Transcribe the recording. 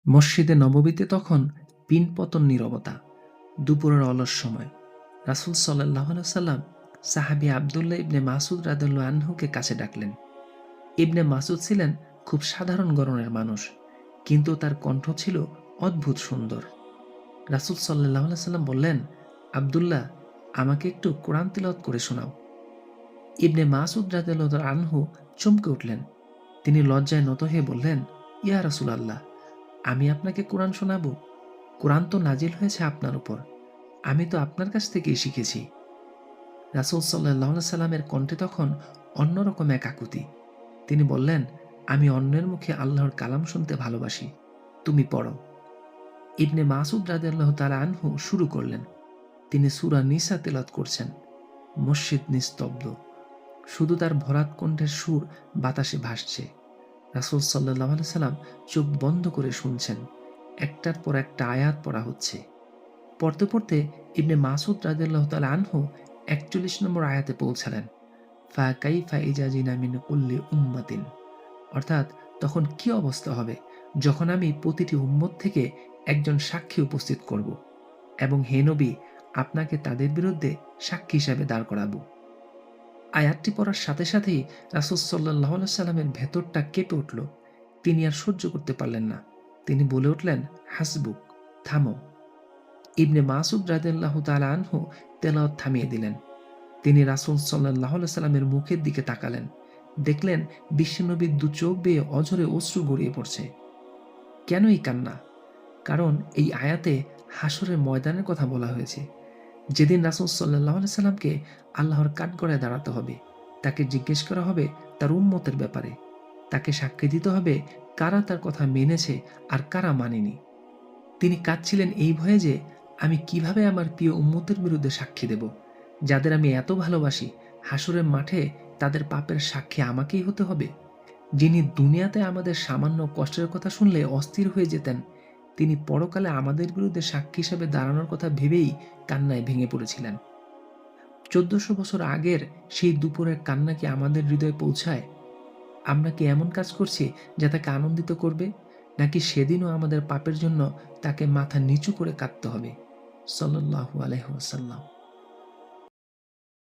মসজিদে নববীতে তখন পিনপতন নীরবতা। দুপুরের অলস সময়। রাসূল সাল্লাল্লাহু আলাইহি ওয়াসাল্লাম সাহাবী আব্দুল্লাহ ইবনে মাসউদ রাদিয়াল্লাহু আনহুকে কাছে ডাকলেন। ইবনে মাসউদ ছিলেন খুব সাধারণ গড়নের মানুষ, কিন্তু তার কণ্ঠ ছিল অদ্ভুত সুন্দর। রাসূল সাল্লাল্লাহু আলাইহি ওয়াসাল্লাম বললেন, আব্দুল্লাহ, আমাকে একটু কোরআন তিলাওয়াত করে শোনাও। ইবনে মাসউদ রাদিয়াল্লাহু আনহু চমকে উঠলেন। তিনি লজ্জায় নত হয়ে বললেন, ইয়া রাসূলাল্লাহ, আমি আপনাকে কোরআন শোনাবো? কোরআন তো নাজিল হয়েছে আপনার উপর। আমি তো আপনার কাছ থেকেই শিখেছি। রাসূল সাল্লাল্লাহু আলাইহি সাল্লামের কণ্ঠে তখন অন্যরকম এক আকুতি। তিনি বললেন, আমি অন্যের মুখে আল্লাহর কালাম শুনতে ভালোবাসি। তুমি পড়ো। ইবনে মাসউদ রাদিয়াল্লাহু তাআলা আনহু শুরু করলেন। তিনি সূরা নিসা তেলাওয়াত করছেন। মসজিদ নিস্তব্ধ। শুধু তার ভরাট কণ্ঠের সুর বাতাসে ভাসছে। রাসূল সাল্লাল্লাহু আলাইহি সাল্লাম চোখ বন্ধ করে শুনছেন। একটার পর একটা আয়াত পড়া হচ্ছে। পড়তে পড়তে ইবনে মাসউদ রাদিয়াল্লাহু তাআলা আনহু ৪১ নম্বর আয়াতে পৌঁছালেন। ফাকাইফা ইযা জিনা মিন কুল্লি উম্মাতিন, অর্থাৎ তখন কি অবস্থা হবে যখন আমি প্রতিটি উম্মত থেকে একজন সাক্ষী উপস্থিত করব এবং হে নবী, আপনাকে তাদের বিরুদ্ধে সাক্ষী হিসাবে দাঁড় করাবো। আয়াতটি পড়ার সাথে সাথেই রাসূল সাল্লাল্লাহু আলাইহি সাল্লামের ভেতরটা কেঁপে উঠল। তিনি আর সহ্য করতে পারলেন না। তিনি বলে উঠলেন, হাসবুক, থামো। ইবনে মাসউদ রাদিয়াল্লাহু তাআলা আনহু তেলাওয়াত থামিয়ে দিলেন। তিনি রাসূল সাল্লাল্লাহু আলাইহি সাল্লামের মুখের দিকে তাকালেন। দেখলেন বিশ্বনবীর দু চোখ বেয়ে অঝরে অশ্রু গড়িয়ে পড়ছে। কেন এই কান্না? কারণ এই আয়াতে হাসরের ময়দানের কথা বলা হয়েছে। যেদিন রাসূল সাল্লাল্লাহু আলাইহি সাল্লামকে আল্লাহর কাঠগড়ায় দাঁড়াতে হবে। তাকে জিজ্ঞেস করা হবে তার উম্মতের ব্যাপারে। তাকে সাক্ষী দিতে হবে কারা তার কথা মেনেছে আর কারা মানেনি। তিনি কাঁদছিলেন এই ভয়ে যে, আমি কিভাবে আমার প্রিয় উম্মতের বিরুদ্ধে সাক্ষী দেব, যাদের আমি এত ভালোবাসি। হাসরের মাঠে তাদের পাপের সাক্ষী আমাকেই হতে হবে। যিনি দুনিয়াতে আমাদের সামান্য কষ্টের কথা শুনলে অস্থির হয়ে যেতেন, তিনি পরকালে আমাদের বিরুদ্ধে সাক্ষী হিসেবে দাঁড়ানোর কথা ভেবেই কান্নায় ভেঙে পড়েছিলেন। ১৪০০ বছর আগের সেই দুপুরের কান্না কি আমাদের হৃদয়ে পৌঁছায়? আমরা কি এমন কাজ করছি যা তাকে আনন্দিত করবে, নাকি সেদিনও আমাদের পাপের জন্য তাকে মাথা নিচু করে কাঁদতে হবে? সাল্লাল্লাহু আলাইহি ওয়াসাল্লাম।